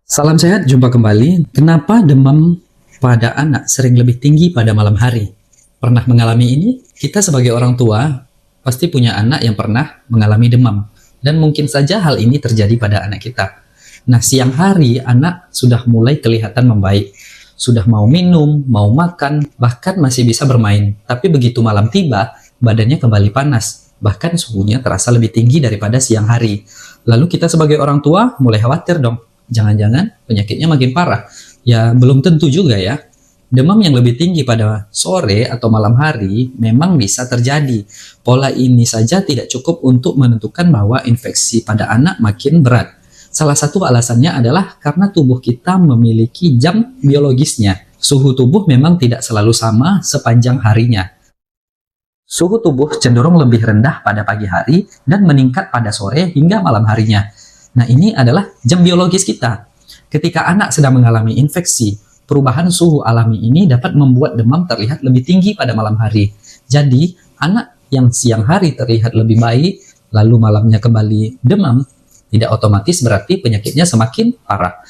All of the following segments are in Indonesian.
Salam sehat, jumpa kembali. Kenapa demam pada anak sering lebih tinggi pada malam hari? Pernah mengalami ini? Kita sebagai orang tua pasti punya anak yang pernah mengalami demam. Dan mungkin saja hal ini terjadi pada anak kita. Nah, siang hari anak sudah mulai kelihatan membaik. Sudah mau minum, mau makan, bahkan masih bisa bermain. Tapi begitu malam tiba, badannya kembali panas. Bahkan suhunya terasa lebih tinggi daripada siang hari. Lalu kita sebagai orang tua mulai khawatir dong. Jangan-jangan penyakitnya makin parah. Ya, belum tentu juga ya. Demam yang lebih tinggi pada sore atau malam hari memang bisa terjadi. Pola ini saja tidak cukup untuk menentukan bahwa infeksi pada anak makin berat. Salah satu alasannya adalah karena tubuh kita memiliki jam biologisnya. Suhu tubuh memang tidak selalu sama sepanjang harinya. Suhu tubuh cenderung lebih rendah pada pagi hari dan meningkat pada sore hingga malam harinya. Nah, ini adalah jam biologis kita. Ketika anak sedang mengalami infeksi, perubahan suhu alami ini dapat membuat demam terlihat lebih tinggi pada malam hari. Jadi, anak yang siang hari terlihat lebih baik, lalu malamnya kembali demam, tidak otomatis berarti penyakitnya semakin parah.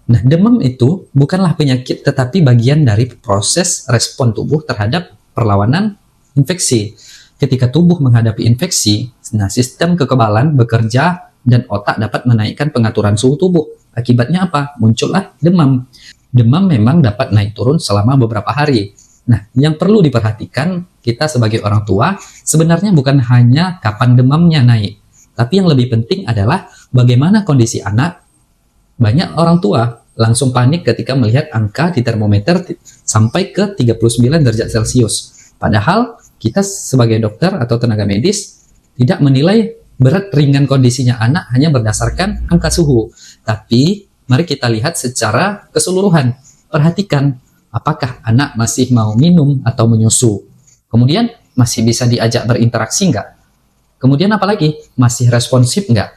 Nah, demam itu bukanlah penyakit tetapi bagian dari proses respon tubuh terhadap perlawanan infeksi. Ketika tubuh menghadapi infeksi, nah sistem kekebalan bekerja dan otak dapat menaikkan pengaturan suhu tubuh. Akibatnya apa? Muncullah demam. Demam memang dapat naik turun selama beberapa hari. Nah, yang perlu diperhatikan kita sebagai orang tua sebenarnya bukan hanya kapan demamnya naik, tapi yang lebih penting adalah bagaimana kondisi anak. Banyak orang tua langsung panik ketika melihat angka di termometer sampai ke 39 derajat Celcius. Padahal kita sebagai dokter atau tenaga medis tidak menilai berat ringan kondisinya anak hanya berdasarkan angka suhu. Tapi mari kita lihat secara keseluruhan. Perhatikan apakah anak masih mau minum atau menyusu. Kemudian masih bisa diajak berinteraksi nggak? Kemudian apalagi? Masih responsif nggak?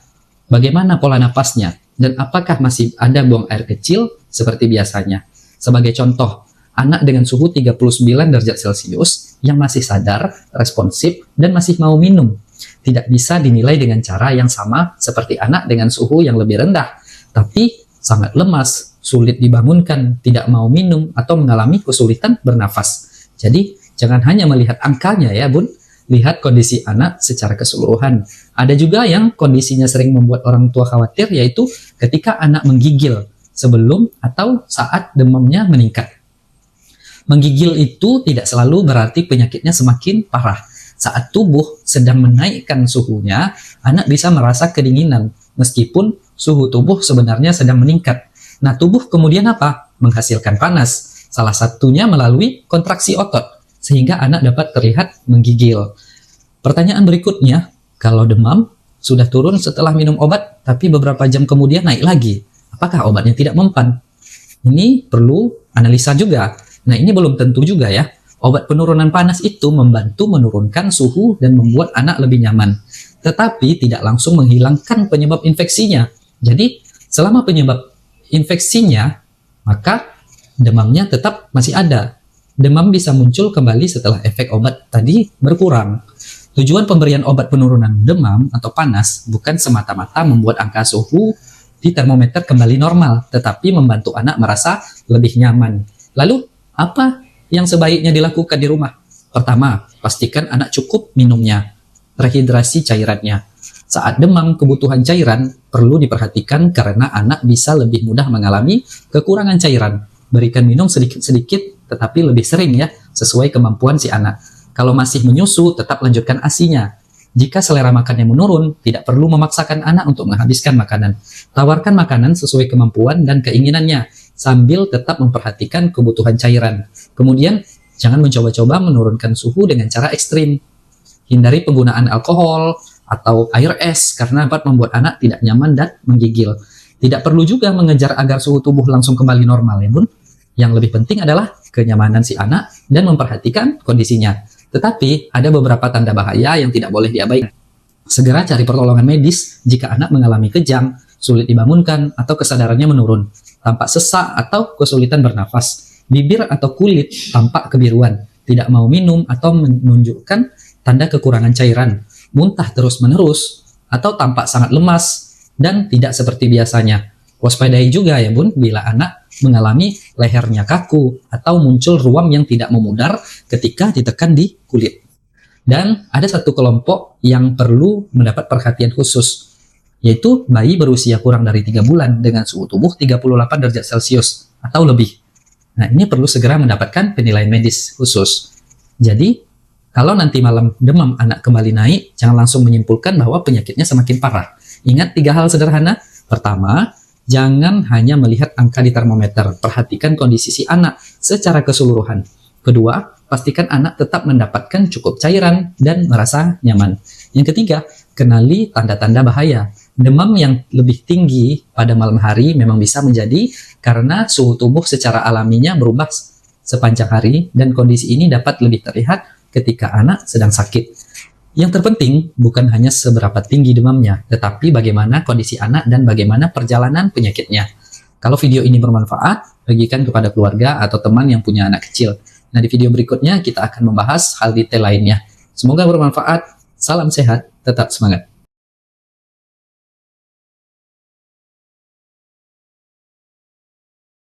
Bagaimana pola napasnya? Dan apakah masih ada buang air kecil seperti biasanya? Sebagai contoh, anak dengan suhu 39 derajat Celcius yang masih sadar, responsif, dan masih mau minum tidak bisa dinilai dengan cara yang sama seperti anak dengan suhu yang lebih rendah, tapi sangat lemas, sulit dibangunkan, tidak mau minum, atau mengalami kesulitan bernafas. Jadi, jangan hanya melihat angkanya ya bun, lihat kondisi anak secara keseluruhan. Ada juga yang kondisinya sering membuat orang tua khawatir, yaitu ketika anak menggigil sebelum atau saat demamnya meningkat. Menggigil itu tidak selalu berarti penyakitnya semakin parah. Saat tubuh sedang menaikkan suhunya, anak bisa merasa kedinginan, meskipun suhu tubuh sebenarnya sedang meningkat. Nah, tubuh kemudian apa? Menghasilkan panas. Salah satunya melalui kontraksi otot, sehingga anak dapat terlihat menggigil. Pertanyaan berikutnya, kalau demam sudah turun setelah minum obat, tapi beberapa jam kemudian naik lagi, apakah obatnya tidak mempan? Ini perlu analisa juga. Nah, ini belum tentu juga ya. Obat penurunan panas itu membantu menurunkan suhu dan membuat anak lebih nyaman. Tetapi tidak langsung menghilangkan penyebab infeksinya. Jadi, selama penyebab infeksinya, maka demamnya tetap masih ada. Demam bisa muncul kembali setelah efek obat tadi berkurang. Tujuan pemberian obat penurunan demam atau panas bukan semata-mata membuat angka suhu di termometer kembali normal, tetapi membantu anak merasa lebih nyaman. Lalu, apa yang sebaiknya dilakukan di rumah? Pertama, pastikan anak cukup minumnya, rehidrasi cairannya. Saat demam, kebutuhan cairan perlu diperhatikan karena anak bisa lebih mudah mengalami kekurangan cairan. Berikan minum sedikit-sedikit, tetapi lebih sering ya, sesuai kemampuan si anak. Kalau masih menyusu, tetap lanjutkan ASI-nya. Jika selera makannya menurun, tidak perlu memaksakan anak untuk menghabiskan makanan. Tawarkan makanan sesuai kemampuan dan keinginannya, sambil tetap memperhatikan kebutuhan cairan. Kemudian, jangan mencoba-coba menurunkan suhu dengan cara ekstrim. Hindari penggunaan alkohol atau air es karena dapat membuat anak tidak nyaman dan menggigil. Tidak perlu juga mengejar agar suhu tubuh langsung kembali normal ya bun. Yang lebih penting adalah kenyamanan si anak dan memperhatikan kondisinya. Tetapi, ada beberapa tanda bahaya yang tidak boleh diabaikan. Segera cari pertolongan medis jika anak mengalami kejang, sulit dibangunkan, atau kesadarannya menurun, tampak sesak atau kesulitan bernafas, bibir atau kulit tampak kebiruan, tidak mau minum atau menunjukkan tanda kekurangan cairan, muntah terus-menerus, atau tampak sangat lemas dan tidak seperti biasanya. Waspadai juga ya Bun, bila anak mengalami lehernya kaku atau muncul ruam yang tidak memudar ketika ditekan di kulit. Dan ada satu kelompok yang perlu mendapat perhatian khusus, yaitu bayi berusia kurang dari 3 bulan dengan suhu tubuh 38 derajat Celcius atau lebih. Nah, ini perlu segera mendapatkan penilaian medis khusus. Jadi, kalau nanti malam demam anak kembali naik, jangan langsung menyimpulkan bahwa penyakitnya semakin parah. Ingat 3 hal sederhana. Pertama, jangan hanya melihat angka di termometer, perhatikan kondisi si anak secara keseluruhan. Kedua, pastikan anak tetap mendapatkan cukup cairan dan merasa nyaman. Yang ketiga, kenali tanda-tanda bahaya. Demam yang lebih tinggi pada malam hari memang bisa menjadi karena suhu tubuh secara alaminya berubah sepanjang hari dan kondisi ini dapat lebih terlihat ketika anak sedang sakit. Yang terpenting bukan hanya seberapa tinggi demamnya, tetapi bagaimana kondisi anak dan bagaimana perjalanan penyakitnya. Kalau video ini bermanfaat, bagikan kepada keluarga atau teman yang punya anak kecil. Nah, di video berikutnya kita akan membahas hal detail lainnya. Semoga bermanfaat. Salam sehat, tetap semangat.